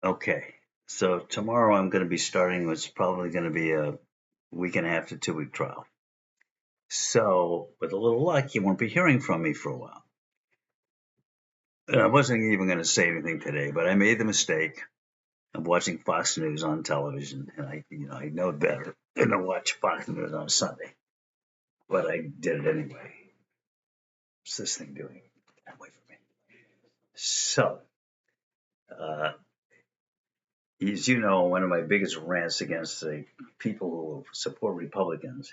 Okay, so tomorrow I'm going to be starting what's probably going to be a week and a half to 2 week trial. So, with a little luck, you won't be hearing from me for a while. And I wasn't even going to say anything today, but I made the mistake of watching Fox News on television, and I know better than to watch Fox News on Sunday, but I did it anyway. What's this thing doing? Wait for me. So, uh, as you know, one of my biggest rants against the people who support Republicans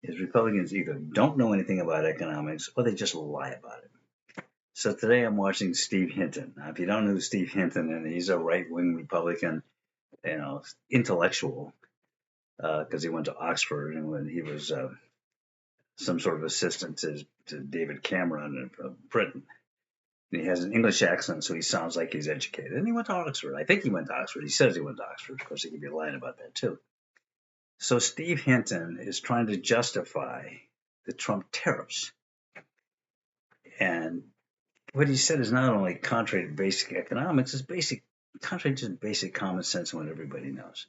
is Republicans either don't know anything about economics or they just lie about it. So today I'm watching Steve Hinton. Now, if you don't know who Steve Hinton is, he's a right-wing Republican, intellectual, because he went to Oxford and when he was some sort of assistant to David Cameron in Britain. And he has an English accent, so he sounds like he's educated. And he went to Oxford. I think he went to Oxford. He says he went to Oxford. Of course, he could be lying about that too. So Steve Hinton is trying to justify the Trump tariffs. And what he said is not only contrary to basic economics, it's contrary to basic common sense and what everybody knows.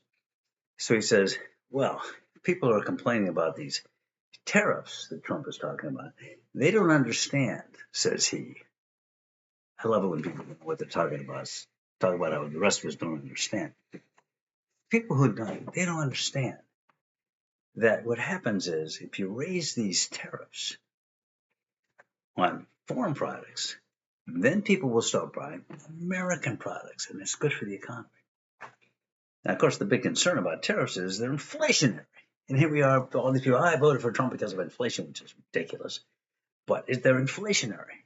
So he says, well, people are complaining about these tariffs that Trump is talking about. They don't understand, says he. I love it when people know what they're talking about. Talk about how the rest of us don't understand. People who don't, they don't understand that what happens is if you raise these tariffs on foreign products, then people will start buying American products, and it's good for the economy. Now, of course, the big concern about tariffs is they're inflationary. And here we are, all these people, I voted for Trump because of inflation, which is ridiculous. But they're inflationary.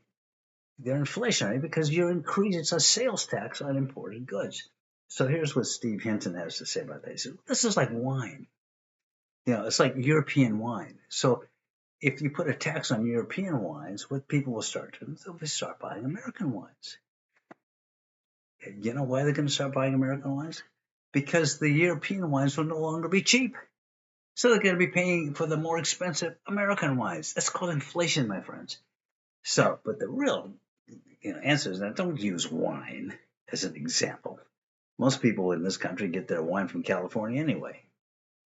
They're inflationary because it's a sales tax on imported goods. So here's what Steve Hinton has to say about that. He said, this is like wine. It's like European wine. So if you put a tax on European wines, what people will start to do, they'll start buying American wines. You know why they're going to start buying American wines? Because the European wines will no longer be cheap. So they're going to be paying for the more expensive American wines. That's called inflation, my friends. So, but the real answer is that don't use wine as an example. Most people in this country get their wine from California anyway.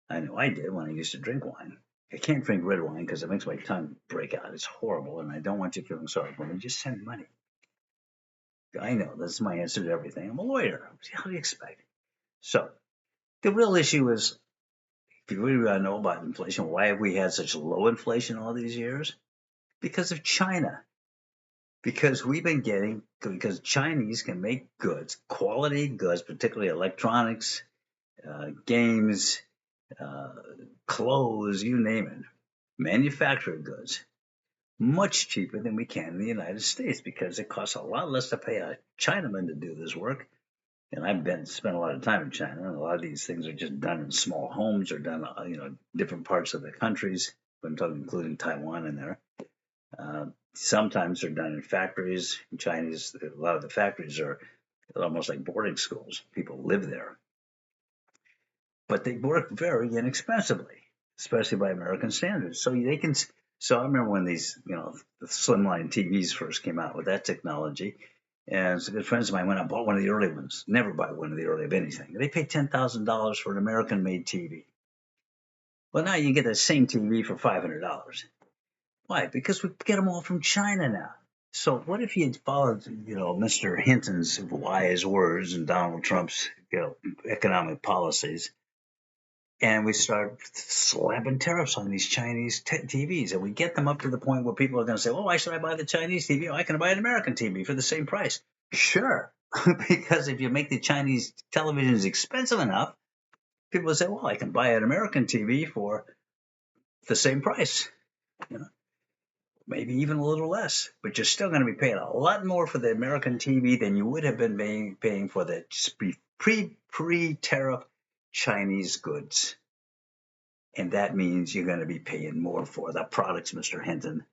I know I did when I used to drink wine. I can't drink red wine because it makes my tongue break out. It's horrible, and I don't want you feeling sorry for me. Just send money. I know that's my answer to everything. I'm a lawyer. How do you expect? So the real issue is, if you really want to know about inflation, why have we had such low inflation all these years? Because of China. Because Chinese can make goods, quality goods, particularly electronics, games, uh, clothes, you name it, manufactured goods, much cheaper than we can in the United States because it costs a lot less to pay a Chinaman to do this work. And spent a lot of time in China, and a lot of these things are just done in small homes or done, different parts of the countries. I'm talking including Taiwan in there. Sometimes they're done in factories. In Chinese, a lot of the factories are almost like boarding schools. People live there, but they work very inexpensively, especially by American standards. So they can. So I remember when these, the slimline TVs first came out with that technology, and some good friends of mine went out and bought one of the early ones. Never buy one of the early of anything. They paid $10,000 for an American-made TV. Well, now you can get the same TV for $500. Why? Because we get them all from China now. So what if you had followed, Mr. Hinton's wise words and Donald Trump's, economic policies, and we start slapping tariffs on these Chinese TVs, and we get them up to the point where people are going to say, "Oh, why should I buy the Chinese TV? Oh, I can buy an American TV for the same price." Sure, because if you make the Chinese televisions expensive enough, people will say, "Well, I can buy an American TV for the same price." You know? Maybe even a little less, but you're still going to be paying a lot more for the American TV than you would have been paying for the pre-tariff Chinese goods. And that means you're going to be paying more for the products, Mr. Hinton.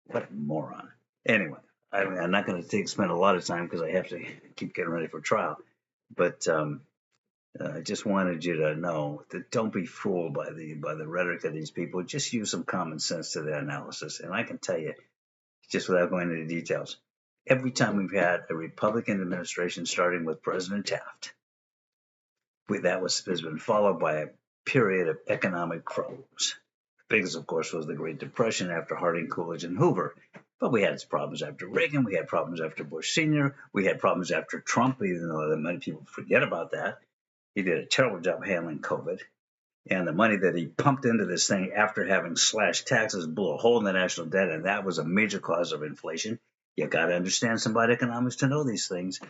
What a moron. Anyway, I'm not going to spend a lot of time because I have to keep getting ready for trial. But I just wanted you to know that don't be fooled by the rhetoric of these people. Just use some common sense to their analysis. And I can tell you, just without going into details, every time we've had a Republican administration, starting with President Taft, has been followed by a period of economic problems. The biggest, of course, was the Great Depression after Harding, Coolidge, and Hoover. But we had problems after Reagan. We had problems after Bush Sr. We had problems after Trump, even though many people forget about that. He did a terrible job handling COVID. And the money that he pumped into this thing after having slashed taxes blew a hole in the national debt, and that was a major cause of inflation. You got to understand some about economics to know these things,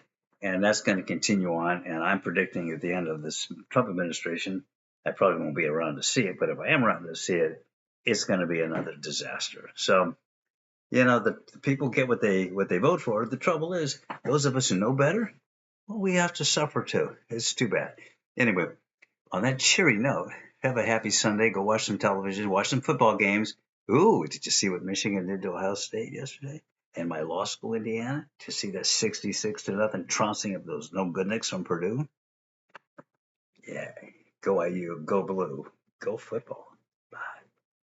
and that's going to continue on. And I'm predicting at the end of this Trump administration, I probably won't be around to see it, but if I am around to see it, it's going to be another disaster. So, the people get what they vote for. The trouble is, those of us who know better, well, we have to suffer too. It's too bad. Anyway, on that cheery note, have a happy Sunday. Go watch some television, watch some football games. Ooh, did you see what Michigan did to Ohio State yesterday? And my law school, Indiana, to see that 66-0 trouncing of those no goodniks from Purdue? Yeah, go IU, go blue, go football.